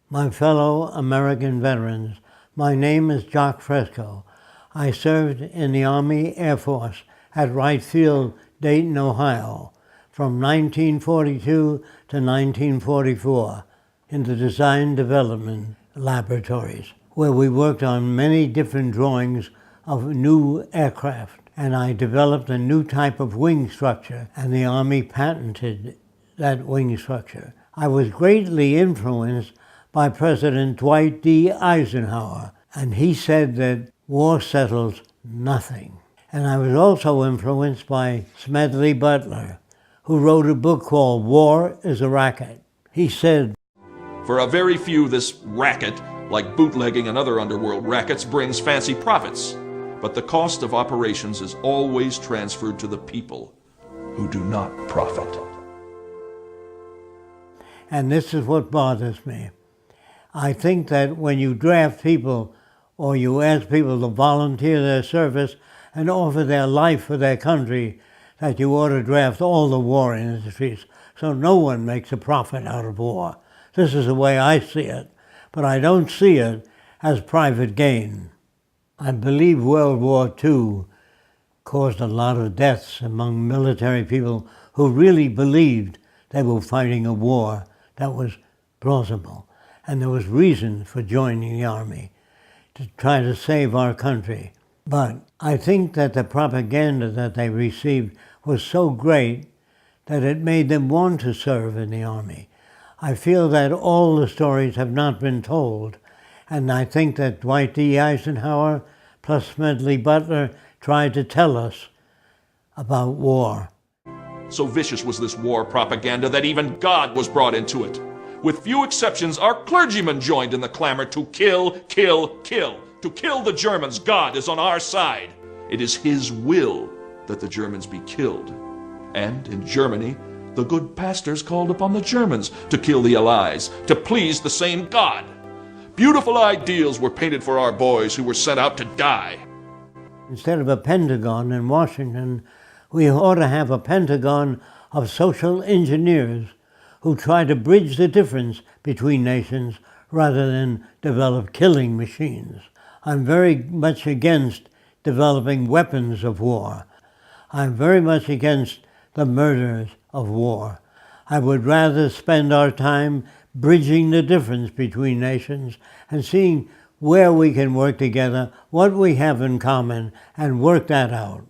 My fellow American veterans, my name is Jacque Fresco. I served in the Army Air Force at Wright Field, Dayton, Ohio, from 1942 to 1944 in the Design Development Laboratories, where we worked on many different drawings of new aircraft. And I developed a new type of wing structure, and the Army patented that wing structure. I was greatly influenced by President Dwight D. Eisenhower, and he said that war settles nothing. And I was also influenced by Smedley Butler, who wrote a book called War is a Racket. He said, "For a very few, this racket, like bootlegging and other underworld rackets, brings fancy profits. But the cost of operations is always transferred to the people, who do not profit." And this is what bothers me. I think that when you draft people or you ask people to volunteer their service and offer their life for their country, that you ought to draft all the war industries so no one makes a profit out of war. This is the way I see it, but I don't see it as private gain. I believe World War II caused a lot of deaths among military people who really believed they were fighting a war that was plausible. And there was reason for joining the Army, to try to save our country. But I think that the propaganda that they received was so great that it made them want to serve in the Army. I feel that all the stories have not been told, and I think that Dwight D. Eisenhower plus Smedley Butler tried to tell us about war. So vicious was this war propaganda that even God was brought into it. With few exceptions, our clergymen joined in the clamor to kill, kill, kill. To kill the Germans. God is on our side. It is His will that the Germans be killed. And in Germany, the good pastors called upon the Germans to kill the Allies, to please the same God. Beautiful ideals were painted for our boys who were sent out to die. Instead of a Pentagon in Washington, we ought to have a Pentagon of social engineers who try to bridge the difference between nations rather than develop killing machines. I'm very much against developing weapons of war. I'm very much against the murders of war. I would rather spend our time bridging the difference between nations and seeing where we can work together, what we have in common, and work that out.